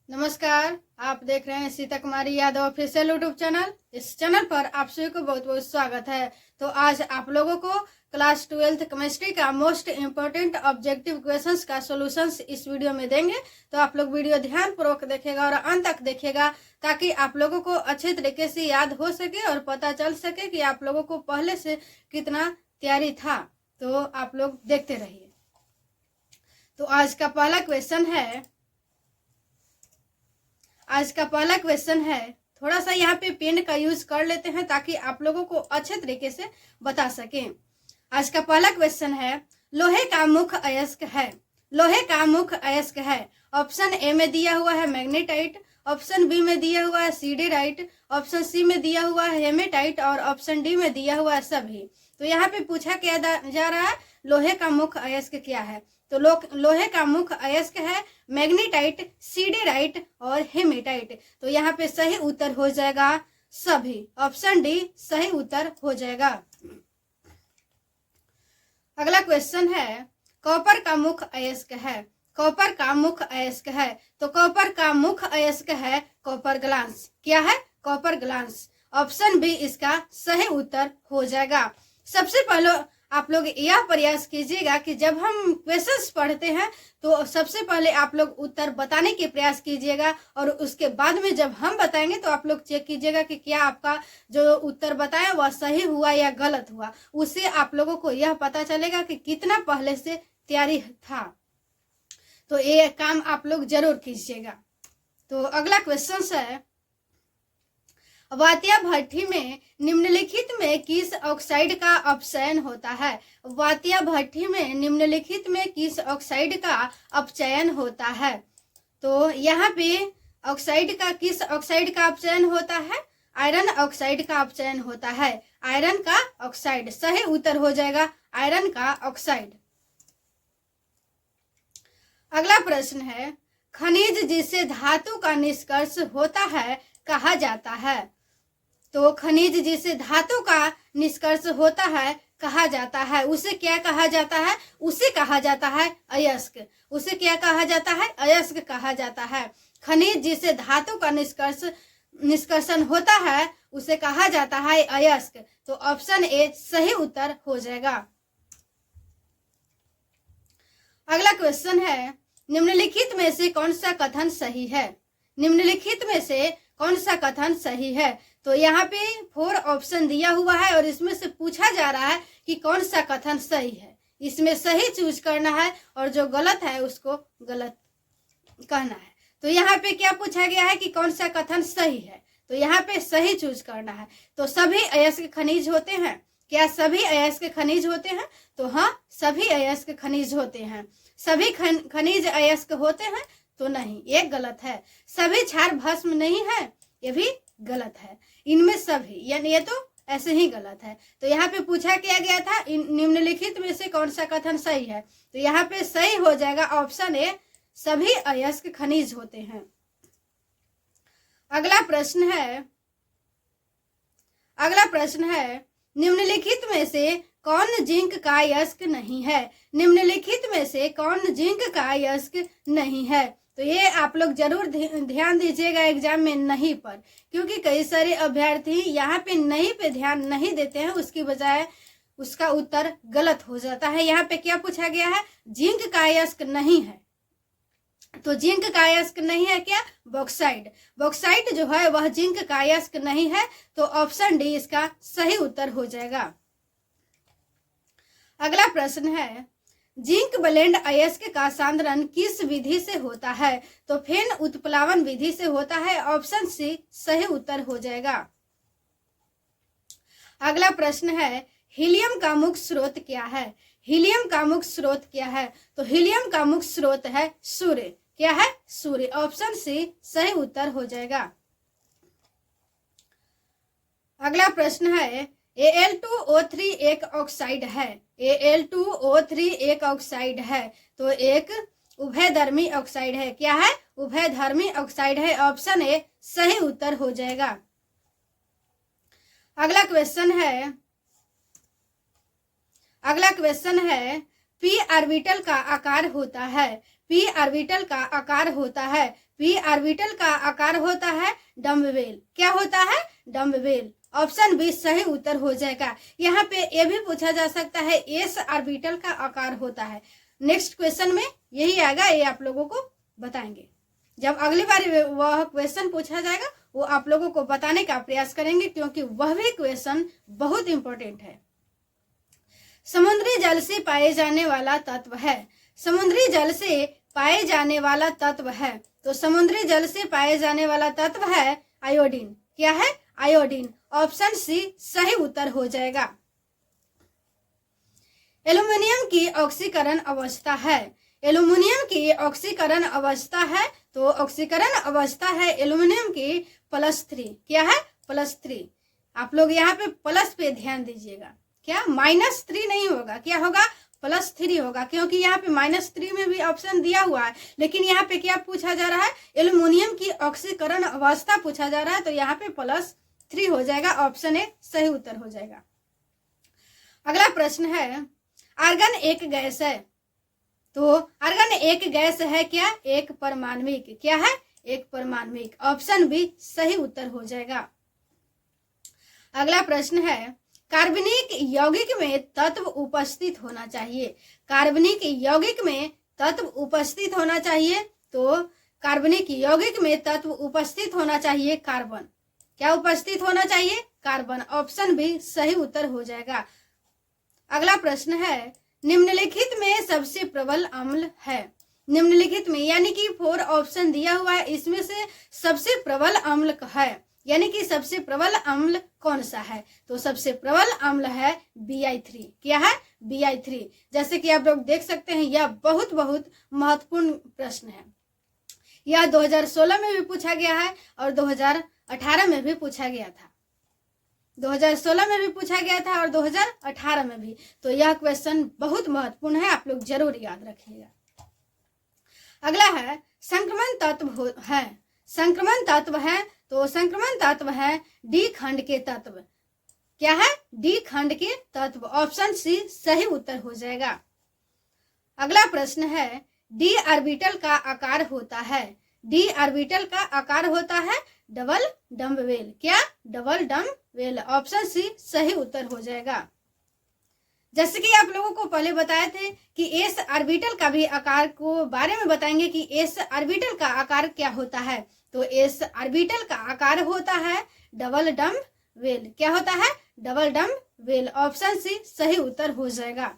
नमस्कार, आप देख रहे हैं सीता कुमारी यादव ऑफिशियल यूट्यूब चैनल। इस चैनल पर आप सभी को बहुत बहुत स्वागत है। तो आज आप लोगों को क्लास 12th केमिस्ट्री का मोस्ट इम्पोर्टेंट ऑब्जेक्टिव क्वेश्चंस का सॉल्यूशंस इस वीडियो में देंगे। तो आप लोग वीडियो ध्यानपूर्वक देखेगा और अंत तक देखिएगा ताकि आप लोगों को अच्छे तरीके से याद हो सके और पता चल सके कि आप लोगों को पहले से कितना तैयारी था। तो आप लोग देखते रहिए। तो आज का पहला क्वेश्चन है, थोड़ा सा यहाँ पे पेन का यूज कर लेते हैं ताकि आप लोगों को अच्छे तरीके से बता सकें। आज का पहला क्वेश्चन है, लोहे का मुख्य अयस्क है। ऑप्शन ए में दिया हुआ है मैग्नेटाइट, ऑप्शन बी में दिया हुआ है सीडेराइट, ऑप्शन सी में दिया हुआ है हेमेटाइट और ऑप्शन डी में दिया हुआ है सभी। तो यहाँ पे पूछा क्या जा रहा है, लोहे का मुख्य अयस्क क्या है। तो लोहे का मुख्य अयस्क है मैग्नेटाइट, सीडेराइट और हेमेटाइट। तो यहाँ पे सही उत्तर हो जाएगा सभी, ऑप्शन डी सही उत्तर हो जाएगा। अगला क्वेश्चन है, कॉपर का मुख्य अयस्क है। तो कॉपर का मुख्य अयस्क है कॉपर ग्लास। क्या है? Copper glass. ऑप्शन बी इसका सही उत्तर हो जाएगा। सबसे पहले आप लोग यह प्रयास कीजिएगा कि जब हम क्वेश्चंस पढ़ते हैं तो सबसे पहले आप लोग उत्तर बताने के प्रयास कीजिएगा और उसके बाद में जब हम बताएंगे तो आप लोग चेक कीजिएगा कि क्या आपका जो उत्तर बताया वह सही हुआ या गलत हुआ। उससे आप लोगों को यह पता चलेगा कि कितना पहले से तैयारी था। तो ये काम आप लोग जरूर कीजिएगा। तो अगला क्वेश्चन है, वातिया भट्टी में निम्नलिखित में किस ऑक्साइड का अपचयन होता है। वातिया भट्टी में निम्नलिखित में किस ऑक्साइड का अपचयन होता है। तो यहाँ पे किस ऑक्साइड का अपचयन होता है? आयरन ऑक्साइड का अपचयन होता है। आयरन का ऑक्साइड सही उत्तर हो जाएगा, आयरन का ऑक्साइड। अगला प्रश्न है, खनिज जिसे धातु का निष्कर्ष होता है कहा जाता है। तो खनिज जिसे धातु का निष्कर्ष होता है कहा जाता है, उसे क्या कहा जाता है? उसे कहा जाता है अयस्क। उसे क्या कहा जाता है? अयस्क कहा जाता है। खनिज जिसे धातु का निष्कर्षण होता है उसे कहा जाता है अयस्क। तो ऑप्शन ए सही उत्तर हो जाएगा। अगला क्वेश्चन है, निम्नलिखित में से कौन सा कथन सही है। निम्नलिखित में से कौन सा कथन सही है। तो यहाँ पे 4 ऑप्शन दिया हुआ है और इसमें से पूछा जा रहा है कि कौन सा कथन सही है। इसमें सही चूज करना है और जो गलत है उसको गलत कहना है। तो यहाँ पे क्या पूछा गया है कि कौन सा कथन सही है। तो यहाँ पे सही चूज करना है। तो सभी अयस्क खनिज होते हैं। क्या सभी अयस्क खनिज होते हैं? तो हाँ, सभी अयस्क खनिज होते हैं। सभी खनिज अयस्क होते हैं? तो नहीं, ये गलत है। सभी क्षार भस्म नहीं है, ये भी गलत है। इनमें सभी, यानी ये तो ऐसे ही गलत है। तो यहाँ पे पूछा क्या गया था, निम्नलिखित में से कौन सा कथन सही है। तो यहाँ पे सही हो जाएगा ऑप्शन ए, सभी अयस्क खनिज होते हैं। अगला प्रश्न है, निम्नलिखित में से कौन जिंक का अयस्क नहीं है। निम्नलिखित में से कौन जिंक का अयस्क नहीं है। तो ये आप लोग जरूर ध्यान दीजिएगा एग्जाम में नहीं पर, क्योंकि कई सारे अभ्यर्थी यहाँ पे नहीं पे ध्यान नहीं देते हैं, उसकी बजाय उसका उत्तर गलत हो जाता है। यहाँ पे क्या पूछा गया है? जिंक का अयस्क नहीं है। तो जिंक का अयस्क नहीं है क्या? बॉक्साइट। बॉक्साइट जो है वह जिंक का अयस्क नहीं है। तो ऑप्शन डी इसका सही उत्तर हो जाएगा। अगला प्रश्न है, जिंक ब्लेंड अयस्क का सांद्रण किस विधि से होता है। तो फेन उत्प्लावन विधि से होता है। ऑप्शन सी सही उत्तर हो जाएगा। अगला प्रश्न है, हीलियम का मुख्य स्रोत क्या है। हीलियम का मुख्य स्रोत क्या है। तो हीलियम का मुख्य स्रोत है सूर्य। क्या है? सूर्य। ऑप्शन सी सही उत्तर हो जाएगा। अगला प्रश्न है, Al2O3 एक ऑक्साइड है। Al2O3 एक ऑक्साइड है। तो एक उभयधर्मी ऑक्साइड है। क्या है? उभयधर्मी ऑक्साइड है। ऑप्शन ए सही उत्तर हो जाएगा। अगला क्वेश्चन है, p ऑर्बिटल का आकार होता है। पी ऑर्बिटल का आकार होता है, पी ऑर्बिटल का आकार होता है डम्बबेल। क्या होता है? डम्बबेल। ऑप्शन बी सही उत्तर हो जाएगा। यहाँ पे ये भी पूछा जा सकता है एस ऑर्बिटल का आकार होता है। नेक्स्ट क्वेश्चन में यही आएगा, ये आप लोगों को बताएंगे। जब अगली बार वह क्वेश्चन पूछा जाएगा वो आप लोगों को बताने का प्रयास करेंगे, क्योंकि वह भी क्वेश्चन बहुत इंपॉर्टेंट है। समुद्री जल से पाए जाने वाला तत्व है, समुद्री जल से पाए जाने वाला तत्व है, तो समुद्री जल से पाए जाने वाला तत्व है आयोडीन। क्या है? आयोडीन। ऑप्शन सी सही उत्तर हो जाएगा। एल्युमिनियम की ऑक्सीकरण अवस्था है, एल्युमिनियम की ऑक्सीकरण अवस्था है, तो ऑक्सीकरण अवस्था है एल्युमिनियम की +3। क्या है? +3। आप लोग यहाँ पे प्लस पे ध्यान दीजिएगा, क्या -3 नहीं होगा, क्या होगा? +3 होगा, क्योंकि यहाँ पे -3 में भी ऑप्शन दिया हुआ है, लेकिन यहाँ पे क्या पूछा जा रहा है? एल्युमिनियम की ऑक्सीकरण अवस्था पूछा जा रहा है, तो यहाँ पे +3 हो जाएगा। ऑप्शन ए सही उत्तर हो जाएगा। अगला प्रश्न है, आर्गन एक गैस है, तो आर्गन एक गैस है क्या? एक परमाणविक। क्या है? एक परमाणविक। ऑप्शन बी सही उत्तर हो जाएगा। अगला प्रश्न है, कार्बनिक यौगिक में तत्व उपस्थित होना चाहिए, कार्बनिक यौगिक में तत्व उपस्थित होना चाहिए, तो कार्बनिक यौगिक में तत्व उपस्थित होना चाहिए कार्बन। क्या उपस्थित होना चाहिए? कार्बन। ऑप्शन बी सही उत्तर हो जाएगा। अगला प्रश्न है, निम्नलिखित में सबसे प्रबल अम्ल है, निम्नलिखित में यानी कि 4 ऑप्शन दिया हुआ है, इसमें से सबसे प्रबल अम्ल है, यानी कि सबसे प्रबल अम्ल कौन सा है? तो सबसे प्रबल अम्ल है Bi3। क्या है? Bi3। जैसे कि आप लोग देख सकते हैं, यह बहुत महत्वपूर्ण प्रश्न है। यह 2016 में भी पूछा गया है और 2018 में भी पूछा गया था, 2016 में भी पूछा गया था और 2018 में भी। तो यह क्वेश्चन बहुत महत्वपूर्ण है, आप लोग जरूर याद रखिएगा। अगला है, संक्रमण तत्व है, संक्रमण तत्व है, तो संक्रमण तत्व है डी खंड के तत्व। क्या है? डी खंड के तत्व। ऑप्शन सी सही उत्तर हो जाएगा। अगला प्रश्न है, डी ऑर्बिटल का आकार होता है, डी ऑर्बिटल का आकार होता है डबल डम्बवेल। क्या? डबल डम्बवेल। ऑप्शन सी सही उत्तर हो जाएगा। जैसे कि आप लोगों को पहले बताए थे कि एस ऑर्बिटल का भी आकार को बारे में बताएंगे कि एस ऑर्बिटल का आकार क्या होता है, तो एस ऑर्बिटल का आकार होता है डबल डम्बवेल। क्या होता है? डबल डम्बवेल। ऑप्शन सी सही उत्तर हो जाएगा।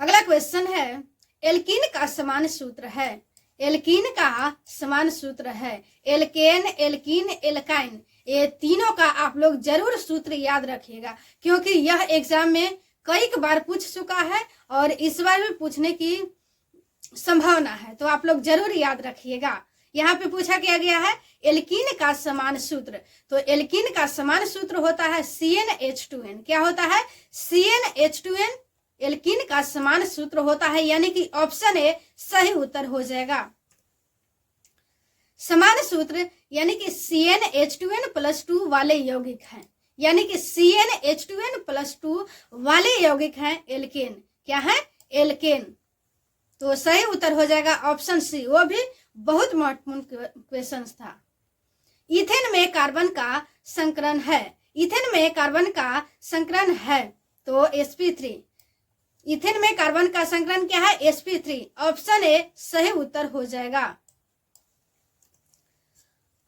अगला क्वेश्चन है, एल्कीन का समान सूत्र है, एल्कीन का समान सूत्र है, एल्केन, एल्कीन, एल्काइन, ये तीनों का आप लोग जरूर सूत्र याद रखिएगा, क्योंकि यह एग्जाम में कई बार पूछ चुका है और इस बार भी पूछने की संभावना है, तो आप लोग जरूर याद रखिएगा। यहाँ पे पूछा गया है एल्कीन का समान सूत्र, तो एल्कीन का समान सूत्र होता है CnH2n। क्या होता है? CnH2n एल्कीन का समान सूत्र होता है, यानी कि ऑप्शन ए सही उत्तर हो जाएगा। समान सूत्र यानी कि CnH2n+2 वाले यौगिक हैं, यानी कि CnH2n+2 वाले यौगिक हैं एल्केन। क्या है? एल्केन। तो सही उत्तर हो जाएगा ऑप्शन सी। वो भी बहुत महत्वपूर्ण क्वेश्चन था। इथेन में कार्बन का संकरण है, इथेन में कार्बन का संकरण है, तो sp3। इथेन में कार्बन का संकरण क्या है? sp3। ऑप्शन ए सही उत्तर हो जाएगा।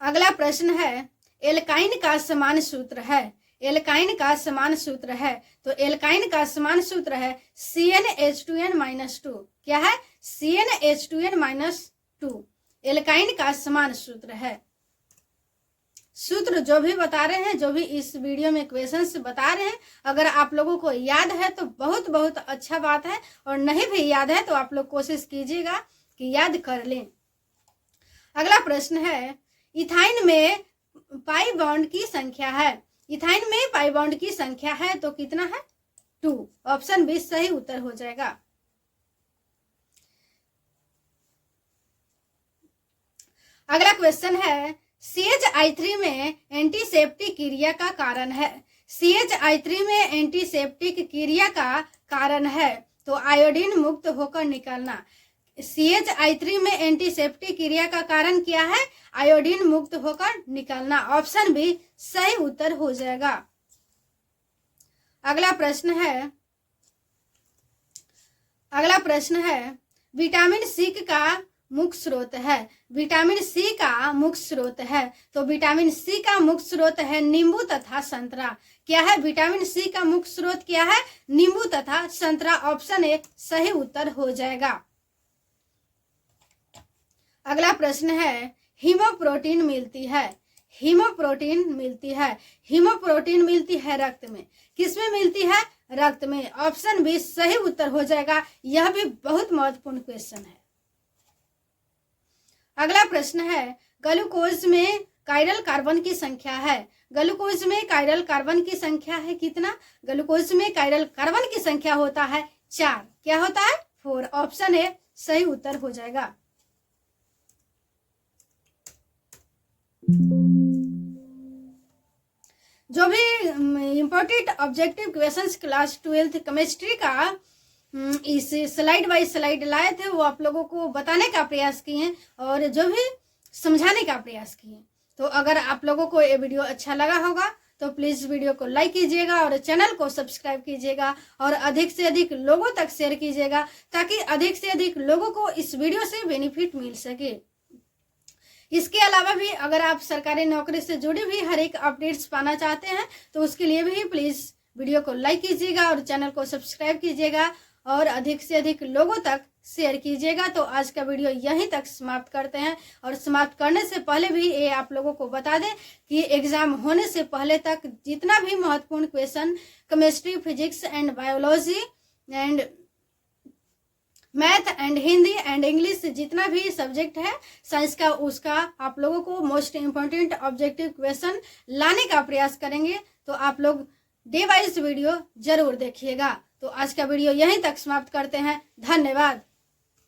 अगला प्रश्न है, एल्काइन का समान सूत्र है, एल्काइन का समान सूत्र है, तो एल्काइन का समान सूत्र है CnH2n-2। क्या है? CnH2n-2 एल्काइन का समान सूत्र है। सूत्र जो भी बता रहे हैं, जो भी इस वीडियो में क्वेश्चंस बता रहे हैं, अगर आप लोगों को याद है तो बहुत अच्छा बात है, और नहीं भी याद है तो आप लोग कोशिश कीजिएगा कि याद कर लें। अगला प्रश्न है, इथाइन में पाई बॉन्ड की संख्या है, इथाइन में पाई बॉन्ड की संख्या है तो कितना है? 2। ऑप्शन बी सही उत्तर हो जाएगा। अगला क्वेश्चन है, CH3 में एंटीसेप्टिक क्रिया का कारण है, CH3 में एंटीसेप्टिक क्रिया का कारण है, तो आयोडीन मुक्त होकर निकलना। CH3 में एंटीसेप्टिक क्रिया का कारण क्या है? आयोडीन मुक्त होकर निकलना। ऑप्शन बी सही उत्तर हो जाएगा। अगला प्रश्न है विटामिन सी का मुख्य स्रोत है। विटामिन सी का मुख्य स्रोत है, तो विटामिन सी का मुख्य स्रोत है नींबू तथा संतरा। क्या है? विटामिन सी का मुख्य स्रोत क्या है? नींबू तथा संतरा। ऑप्शन ए सही उत्तर हो जाएगा। अगला प्रश्न है हीमोप्रोटीन मिलती है। हीमोप्रोटीन मिलती है रक्त में। किसमें मिलती है? रक्त में। ऑप्शन बी सही उत्तर हो जाएगा। यह भी बहुत महत्वपूर्ण क्वेश्चन है। अगला प्रश्न है ग्लूकोज में कायरल कार्बन की संख्या है। ग्लूकोज में कायरल कार्बन की संख्या है कितना? ग्लूकोज में कायरल कार्बन की संख्या होता है 4। क्या होता है? 4। ऑप्शन ए सही उत्तर हो जाएगा। जो भी important objective questions class 12th chemistry का इस स्लाइड बाय स्लाइड लाए थे वो आप लोगों को बताने का प्रयास किए और जो भी समझाने का प्रयास किए। तो अगर आप लोगों को ये वीडियो अच्छा लगा होगा तो प्लीज़ वीडियो को लाइक कीजिएगा और चैनल को सब्सक्राइब कीजिएगा और अधिक से अधिक लोगों तक शेयर कीजिएगा ताकि अधिक से अधिक लोगों को इस वीडियो से बेनिफिट मिल सके। इसके अलावा भी अगर आप सरकारी नौकरी से जुड़ी भी हर एक अपडेट्स पाना चाहते हैं तो उसके लिए भी प्लीज़ वीडियो को लाइक कीजिएगा और चैनल को सब्सक्राइब कीजिएगा और अधिक से अधिक लोगों तक शेयर कीजिएगा। तो आज का वीडियो यहीं तक समाप्त करते हैं और समाप्त करने से पहले भी ये आप लोगों को बता दें कि एग्जाम होने से पहले तक जितना भी महत्वपूर्ण question chemistry, physics and biology and math and Hindi and English जितना भी सब्जेक्ट है साइंस का, उसका आप लोगों को मोस्ट इम्पोर्टेंट ऑब्जेक्टिव क्वेश्चन लाने का प्रयास करेंगे। तो आप लोग डे वाइज वीडियो जरूर देखिएगा। तो आज का वीडियो यहीं तक समाप्त करते हैं। धन्यवाद।